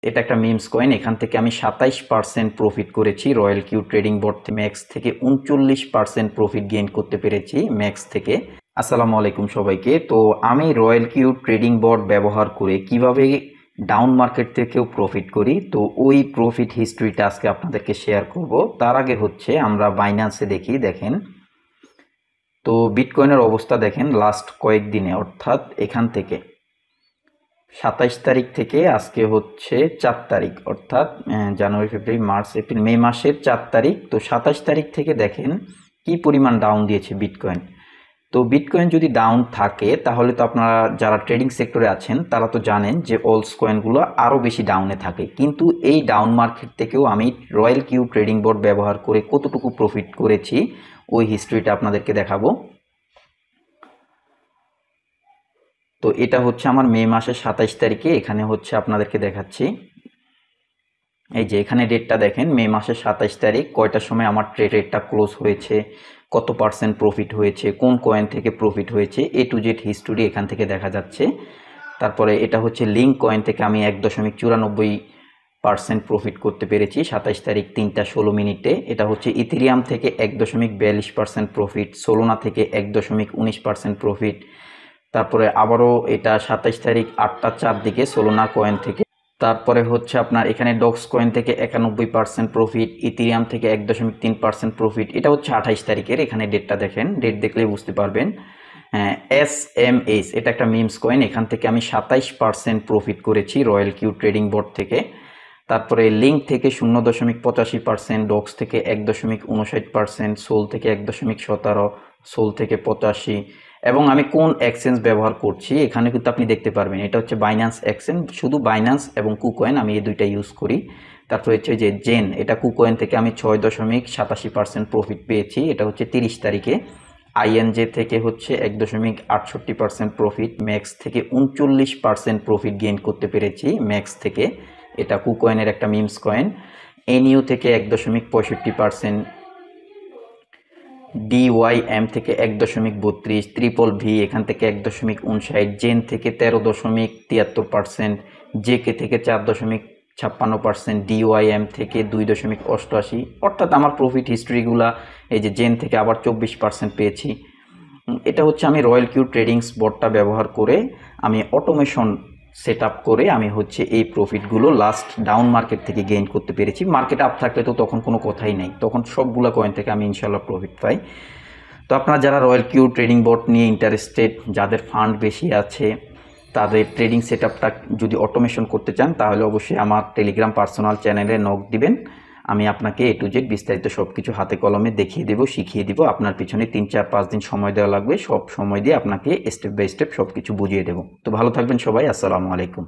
এটা একটা memes coin, এখান থেকে আমি 27% প্রফিট করেছি। Royal Q trading board max থেকে 39% প্রফিট গেইন করতে পেরেছি ম্যাক্স থেকে। আসসালামু আলাইকুম সবাইকে। তো আমি রয়্যাল কিউ ট্রেডিং বোর্ড ব্যবহার করে কিভাবে ডাউন মার্কেট থেকেও প্রফিট করি, তো ওই প্রফিট হিস্ট্রিটা আজকে আপনাদেরকে শেয়ার করব। তার আগে হচ্ছে আমরা বাইন্যান্সে দেখি। দেখেন, তো বিটকয়েনের অবস্থা দেখেন লাস্ট কয়েকদিনে, অর্থাৎ এখান থেকে 27 তারিখ থেকে আজকে হচ্ছে 4 তারিখ, অর্থাৎ জানুয়ারি, ফেব্রুয়ারি, মার্চ, এপ্রিল, মে মাসের 4 তারিখ। তো 27 তারিখ থেকে দেখেন কি পরিমাণ ডাউন দিয়েছে বিটকয়েন। তো বিটকয়েন যদি ডাউন থাকে তাহলে তো আপনারা যারা ট্রেডিং সেক্টরে আছেন তারা তো জানেন যে অলস কয়েনগুলো আরও বেশি ডাউনে থাকে। কিন্তু এই ডাউন মার্কেট থেকেও আমি রয়্যাল কিউ ট্রেডিং বোর্ড ব্যবহার করে কতটুকু প্রফিট করেছি ওই হিস্ট্রিটা আপনাদেরকে দেখাবো। তো এটা হচ্ছে আমার মে মাসের 27 তারিখে, এখানে হচ্ছে আপনাদেরকে দেখাচ্ছি। এই যে এখানে ডেটটা দেখেন, মে মাসের 27 তারিখ, কয়টার সময় আমার ট্রেডটা ক্লোজ হয়েছে, কত পার্সেন্ট প্রফিট হয়েছে, কোন কয়েন থেকে প্রফিট হয়েছে, এ টু জেড হিস্টোরি এখান থেকে দেখা যাচ্ছে। তারপরে এটা হচ্ছে লিঙ্ক কয়েন থেকে আমি 1.94% প্রফিট করতে পেরেছি 27 তারিখ 3টা 16 মিনিটে। এটা হচ্ছে ইথেরিয়াম থেকে 1.42% প্রফিট, সোলোনা থেকে 1.19% প্রফিট। তারপরে আবারও এটা 27 তারিখ 8টা 4 দিকে সোলোনা কয়েন থেকে। তারপরে হচ্ছে আপনার এখানে ডক্স কয়েন থেকে 91% প্রফিট, ইথেরিয়াম থেকে 1.3% প্রফিট। এটা হচ্ছে 28 তারিখের, এখানে ডেটটা দেখেন, ডেট দেখলেই বুঝতে পারবেন। SMS, এটা একটা মিমস কয়েন, এখান থেকে আমি 27% প্রফিট করেছি রয়্যাল কিউ ট্রেডিং বোর্ড থেকে। তারপরে লিঙ্ক থেকে 0.85%, ডক্স থেকে 1.59%, সোল থেকে 1.17, সোল থেকে 85। এবং আমি কোন এক্সচেঞ্জ ব্যবহার করছি এখানে কিন্তু আপনি দেখতে পারবেন, এটা হচ্ছে বাইন্যান্স এক্সচেঞ্জ, শুধু বাইন্যান্স এবং কুকয়েন আমি এই দুইটা ইউজ করি। তারপরে হচ্ছে যে জেন, এটা কুকয়েন থেকে আমি 6.87% প্রফিট পেয়েছি, এটা হচ্ছে 30 তারিখে। INJ থেকে হচ্ছে 1.68% প্রফিট, ম্যাক্স থেকে 39% প্রফিট গেইন করতে পেরেছি ম্যাক্স থেকে। এটা কুকয়েনের একটা মিমস কয়েন। NU থেকে 1.65%, DYM থেকে 1.32, ট্রিপল ভি এখান থেকে 1.59, জেন থেকে 13.73%, JK থেকে 4.56%, DYM থেকে 2.88। অর্থাৎ আমার প্রফিট হিস্ট্রিগুলা এই যে জেন থেকে আবার 24% পেয়েছি। এটা হচ্ছে আমি রয়্যাল কিউ ট্রেডিংস বোর্ডটা ব্যবহার করে আমি অটোমেশন সেট আপ করে আমি হচ্ছে এই প্রফিটগুলো লাস্ট ডাউন মার্কেট থেকে গেইন করতে পেরেছি। মার্কেট আপ থাকলে তো তখন কোনো কথাই নেই, তখন সবগুলো কয়েন থেকে আমি ইনশাল্লাহ প্রফিট পাই। তো আপনারা যারা রয়্যাল কিউ ট্রেডিং বোর্ড নিয়ে ইন্টারেস্টেড, যাদের ফান্ড বেশি আছে, তাদের ট্রেডিং সেট আপটা যদি অটোমেশন করতে চান তাহলে অবশ্যই আমার টেলিগ্রাম পার্সোনাল চ্যানেলে নক দিবেন। আমি আপনাকে A to Z বিস্তারিত সব কিছু হাতে কলমে দেখিয়ে দেবো, শিখিয়ে দিব। আপনার পিছনে 3-4-5 দিন সময় দেওয়া লাগবে, সব সময় দিয়ে আপনাকে স্টেপ বাই স্টেপ সব কিছু বুঝিয়ে দেবো। তো ভালো থাকবেন সবাই, আসসালামু আলাইকুম।